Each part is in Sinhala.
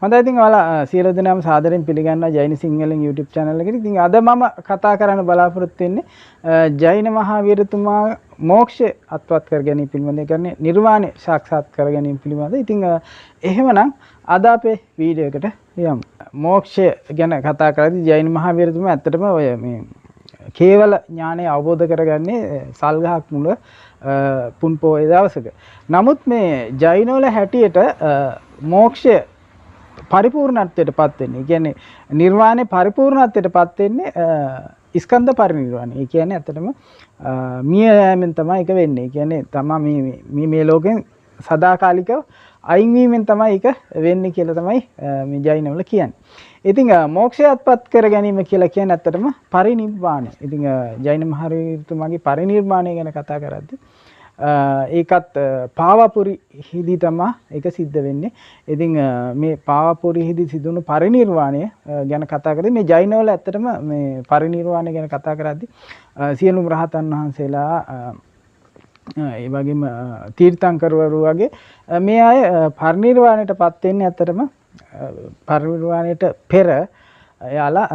හොඳයි ඉතින් ඔයාලා සියලු දෙනාම සාදරයෙන් පිළිගන්නවා ජෛන සිංහලෙන් YouTube channel එකට. ඉතින් අද මම කතා කරන්න බලාපොරොත්තු වෙන්නේ ජෛන මහාවීරතුමා මෝක්ෂය අත්පත් කර ගැනීම පිළිබඳව කියන්නේ නිර්වාණය සාක්ෂාත් කර ගැනීම පිළිබඳව. ඉතින් එහෙමනම් අද අපේ වීඩියෝ එකට යමු. මෝක්ෂය ගැන කතා කරද්දී ජෛන මහාවීරතුමා ඇත්තටම ඔය මේ කේවල ඥානය අවබෝධ කරගන්නේ සල්ගහක් මුල පුන් පොයේ දවසක. නමුත් මේ ජෛන වල හැටියට මෝක්ෂය පරිපූර්ණත්වයට පත් වෙන්නේ. ඒ කියන්නේ නිර්වාණය පරිපූර්ණත්වයට පත් වෙන්නේ ස්කන්ධ පරිනිර්වාණය. ඒ කියන්නේ ඇත්තටම මිය යෑමෙන් තමයි ඒක වෙන්නේ. ඒ කියන්නේ තමයි මේ ලෝකෙන් සදාකාලිකව අයින් වීමෙන් තමයි ඒක වෙන්නේ කියලා තමයි මේ ජෛනවල කියන්නේ. ඉතින් මෝක්ෂයත්පත් කර ගැනීම කියලා කියන්නේ ඇත්තටම පරිනිර්වාණය. ඉතින් ජෛන මහරහතුමාගේ පරිනිර්වාණය ගැන කතා කරද්දී ඒකත් පාවපුරි හිදී තමයි ඒක සිද්ධ වෙන්නේ. ඉතින් මේ පාවපුරි හිදී සිදුණු පරිනිර්වාණය ගැන කතා කරද්දී මේ ජෛනවල ඇත්තටම මේ පරිනිර්වාණය ගැන කතා කරද්දී සියලුම රහතන් වහන්සේලා ඒ වගේම තීර්ථංකරවරු වගේ මේ අය පරිනිර්වාණයටපත් වෙන්නේ ඇත්තටම පරිනිර්වාණයට පෙර එයාලා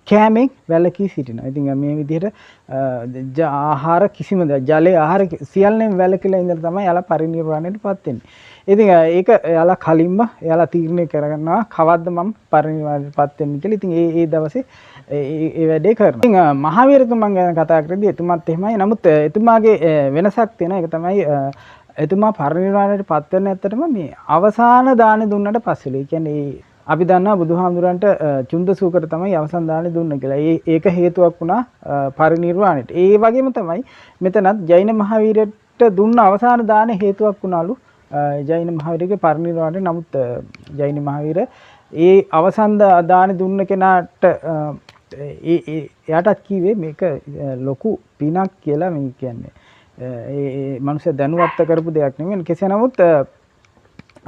කැමෙන් වැළකී සිටිනවා. ඉතින් මේ විදිහට ආහාර කිසිම ජලයේ ආහාර සියල්ලෙන් වැළකීලා ඉඳලා තමයි යාලා පරිනිර්වාණයටපත් වෙන්නේ. ඉතින් ඒක යාලා කලින්ම යාලා තීරණය කරගන්නවා කවද්ද මම පරිනිර්වාණයටපත් වෙන්නේ කියලා. ඉතින් ඒ දවසේ ඒ වැඩේ කරනවා. ඉතින් මහාවීරතුමන් ගැන කතා කරද්දී එතුමාත් එහෙමයි. නමුත් එතුමාගේ වෙනසක් තියෙනවා. ඒක තමයි එතුමා පරිනිර්වාණයටපත් වෙන්න ඇත්තටම මේ අවසාන දාන දුන්නට පස්සෙලු. ඒ කියන්නේ අපි දන්නවා බුදුහාමුදුරන්ට චුන්දසූකර තමයි අවසන් දානේ දුන්න කියලා. ඒක හේතුවක් වුණා පරිනිර්වාණයට. ඒ වගේම තමයි මෙතනත් ජෛන මහාවීරයට දුන්න අවසාන දානේ හේතුවක් වුණාලු ජෛන මහාවීරගේ පරිනිර්වාණයට. නමුත් ජෛන මහාවීර ඒ අවසන් දානේ දුන්න කෙනාට එයාටත් කිව්වේ මේක ලොකු පිනක් කියලා මේ කියන්නේ. ඒ මනුස්සය දැනුවත් කරපු දෙයක් නෙමෙයි. කෙසේ නමුත්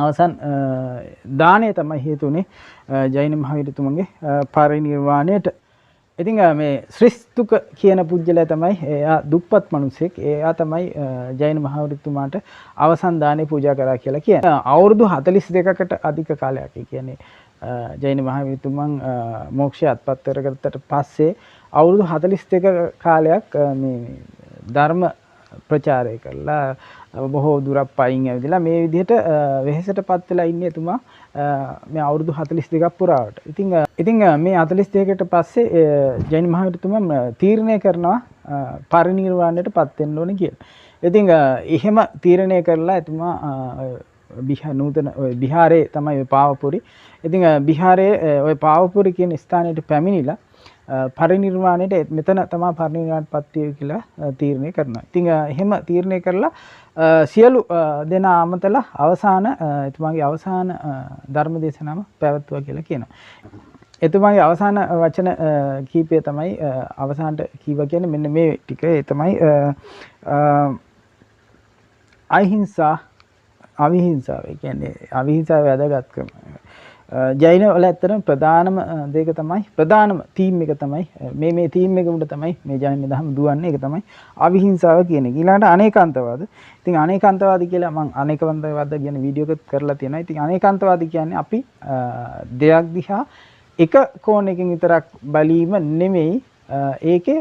අවසන් දානය තමයි හේතුනේ ජෛන මහාවීරතුමන්ගේ පරිනිර්වාණයට. ඉතින් මේ ශ්‍රිස්තුක කියන පුජ්‍යලයා තමයි එයා දුප්පත් මිනිසෙක්. එයා තමයි ජෛන මහාවීරතුමාට අවසන් දානේ පූජා කරා කියලා කියන්නේ. අවුරුදු 42කට අධික කාලයක්. ඒ කියන්නේ ජෛන මහාවීරතුමන් මෝක්ෂය අත්පත් කරගත්තට පස්සේ අවුරුදු 42 කාලයක් මේ ධර්ම ප්‍රචාරය කළා. බොහෝ දුරක් පයින් ඇවිදලා මේ විදිහට වෙහෙසටපත් වෙලා ඉන්නේ එතුමා මේ අවුරුදු 42ක් පුරාවට. ඉතින් මේ 42කට පස්සේ ජෛන මහාවීරතුමා තීරණය කරනවා පරිනිර්වාණයටපත් වෙන්න ඕනේ කියලා. ඉතින් එහෙම තීරණය කරලා එතුමා නූතන ඔය බිහාරේ තමයි ඔය පාවපුරි. ඉතින් බිහාරයේ ඔය පාවපුරි කියන ස්ථානයට පැමිණිලා පරිනිර්වාණයට මෙතන තමයි පරිනිර්වාණයටපත් වෙයි කියලා තීරණය කරනවා. ඉතින් එහෙම තීරණය කරලා සියලු දෙනා අමතලා අවසාන එතුමාගේ අවසාන ධර්ම දේශනාව පැවැත්වුවා කියලා කියනවා. එතුමාගේ අවසාන වචන කීපය තමයි අවසානට කීවා කියන්නේ මෙන්න මේ ටික. ඒ තමයි අහිංසා අවිහිංසාව. ඒ කියන්නේ අවිහිංසාව වැදගත්කම. ජෛන වල ඇත්තටම ප්‍රධානම දෙක තමයි ප්‍රධානම තීම් එක තමයි මේ තීම් එක උඩ තමයි මේ ජෛන දහම දුවන්නේ. ඒක තමයි අවිහිංසාව කියන එක. ඊළඟට අනේකාන්තවාද. ඉතින් අනේකාන්තවාදී කියලා මම අනේකාන්තවාද කියන වීඩියෝ එකක් කරලා තියෙනවා. ඉතින් අනේකාන්තවාදී කියන්නේ අපි දෙයක් දිහා එක කෝණයකින් විතරක් බලීම නෙමෙයි ඒකේ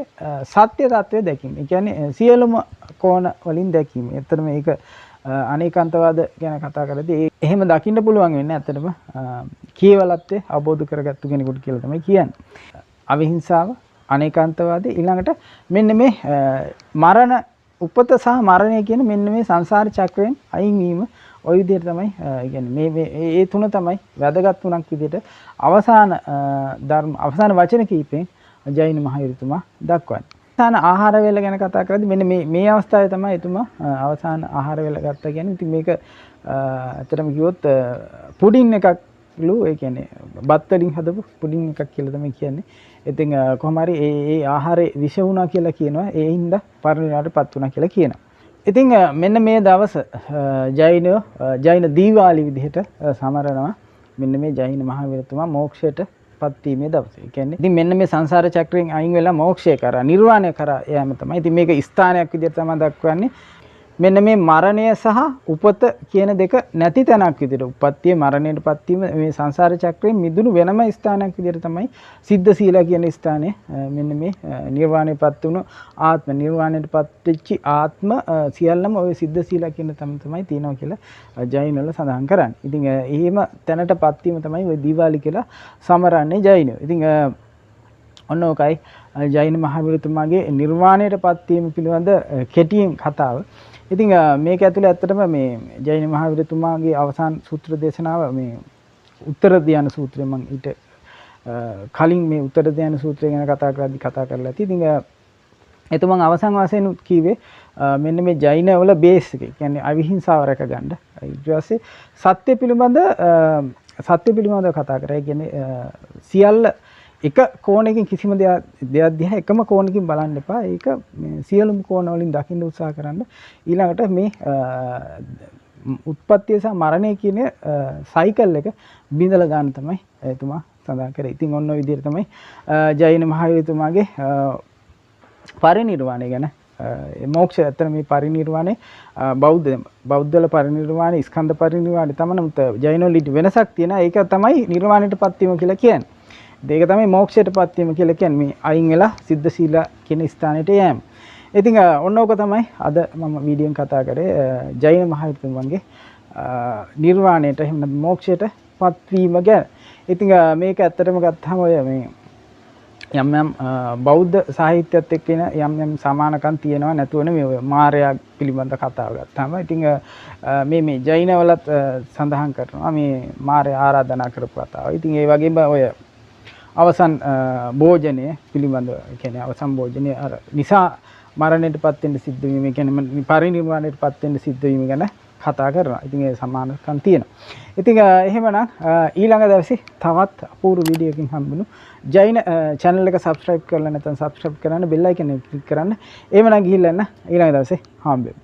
සත්‍ය తත්වය දැකීම. ඒ කියන්නේ සියලුම කෝණ වලින් දැකීම. ඇත්තටම ඒක අනේකාන්තවාද ගැන කතා කරද්දී එහෙම දකින්න පුළුවන් වෙන්නේ ඇත්තටම කියවලත් අවබෝධ කරගත්තු කෙනෙකුට කියලා තමයි කියන්නේ. අවිහිංසාව, අනේකාන්තවාද ඊළඟට මෙන්න මේ මරණ උපත සහ මරණය කියන මෙන්න මේ සංසාර චක්‍රයෙන් අයින් වීම ওই විදිහට තමයි කියන්නේ මේ තුන තමයි වැදගත් තුනක් විදිහට අවසාන ධර්ම අවසාන වචන කීපෙන් ජෛන මහාවීරතුමා දක්වන්නේ. අවසාන ආහාර වේල ගැන කතා කරද්දී මෙන්න මේ අවස්ථාවේ තමයි එතුමා අවසාන ආහාර වේල ගත්තා කියන්නේ. ඉතින් මේක ඇත්තටම කිව්වොත් පුඩින් එකක්ලු. ඒ කියන්නේ බත් වලින් හදපු පුඩින් එකක් කියලා තමයි කියන්නේ. ඉතින් කොහොම හරි ඒ ආහාරේ විෂ වුණා කියලා කියනවා. ඒ හින්දා පරිණාමයටපත් වුණා කියලා කියනවා. ඉතින් මෙන්න මේ දවස ජෛන දීවාලි විදිහට සමරනවා. මෙන්න මේ ජෛන මහාවීරතුමා මෝක්ෂයට පත්වීමේ දවස. ඒ කියන්නේ ඉතින් මෙන්න මේ සංසාර චක්‍රයෙන් අයින් වෙලා මෝක්ෂය කරා නිර්වාණය කරා යෑම තමයි. ඉතින් මේක ස්ථානයක් විදිහට තමයි දක්වන්නේ. මෙන්න මේ මරණය සහ උපත කියන දෙක නැති තැනක් විදිහට උපත්තිය මරණයටපත් වීම මේ සංසාර චක්‍රයෙන් මිදුණු වෙනම ස්ථානයක් විදිහට තමයි සිද්ධ සීලා කියන ස්ථානය මෙන්න මේ නිර්වාණයටපත් වුණු ආත්ම නිර්වාණයටපත් වෙච්ච ආත්ම සියල්ලම ওই සිද්ධ සීලා කියන තමයි තියෙනවා කියලා ජෛන වල සඳහන් කරන්නේ. ඉතින් එහෙම තැනටපත් වීම තමයි ওই දීවාලි කියලා සමරන්නේ ජෛනයෝ. ඉතින් ඔන්න ඔකයි ජෛන මහවිරුතුමාගේ නිර්වාණයටපත් වීම පිළිබඳ කෙටියෙන් කතාව. ඉතින් මේක ඇතුලේ ඇත්තටම මේ ජෛන මහවිරුතුමාගේ අවසාන සූත්‍ර දේශනාව මේ උත්තර ධ්‍යාන සූත්‍රය මම ඊට කලින් මේ උත්තර ධ්‍යාන සූත්‍රය ගැන කතා කරද්දි කතා කරලා ඇති. ඉතින් එතුමන් අවසන් වශයෙන් කිව්වේ මෙන්න මේ ජෛන වල බේස් එක. කියන්නේ අවිහිංසාව රැක ගන්න. ඊට පස්සේ සත්‍ය පිළිබඳව කතා කරා. ඒ කියන්නේ සියල්ල එක කෝණයකින් කිසිම දෙයක් දිහා එකම කෝණකින් බලන්න එපා. ඒක මේ සියලුම කෝණ වලින් දකින්න උත්සාහ කරන්න. ඊළඟට මේ උත්පත්තිය සහ මරණය කියන සයිකල් එක බිඳලා දාන්න තමයි එතුමා සඳහන් කරේ. ඉතින් ඔන්න ඔය විදිහට තමයි ජෛන මහවිරුතුමාගේ පරිනිර්වාණය ගැන මොක්ෂය අතර මේ පරිනිර්වාණය බෞද්ධ පරිනිර්වාණය ස්කන්ධ පරිනිර්වාණය තමයි ජෛන වල වෙනසක් තියෙනවා. ඒක තමයි නිර්වාණයටපත් වීම කියලා කියන්නේ. ඒක තමයි මොක්ෂයටපත් වීම කියලා කියන්නේ මේ අයින් වෙලා සිද්ධ සීලා කියන ස්ථානෙට යෑම. ඉතින් ඔන්න ඕක තමයි අද මම වීඩියෝෙන් කතා කරේ ජෛන මහවිරුතුන්ගේ නිර්වාණයට එහෙම නැත්නම් මොක්ෂයටපත් වීම ගැන. ඉතින් මේක ඇත්තටම ගත්තාම ඔය මේ යම් යම් බෞද්ධ සාහිත්‍යයත් එක්ක යම් යම් සමානකම් තියෙනවා නැතුව නෙමෙයි ඔය මායя පිළිබඳ කතාව ගත්තාම. ඉතින් මේ ජෛන වලත් සඳහන් කරනවා මේ මායя ආරාධනා කරපු කතාව. ඉතින් ඒ වගේම ඔය අවසන් භෝජනය පිළිබඳව කියන්නේ අවසන් භෝජනය අර නිසා මරණයටපත් වෙන්න සිද්ධ වීම කියන්නේ පරිනිර්වාණයටපත් වෙන්න සිද්ධ වීම ගැන කතා කරනවා. ඉතින් ඒ සමානකම් තියෙනවා. ඉතින් එහෙමනම් ඊළඟ දවසේ තවත් අපූර්ව වීඩියෝකින් හම්බුණු ජෛන channel එක subscribe කරලා නැත්නම් subscribe කරන්න bell icon එක click කරන්න. එහෙමනම් ගිහිල්ලා එන්න ඊළඟ දවසේ හම්බෙමු.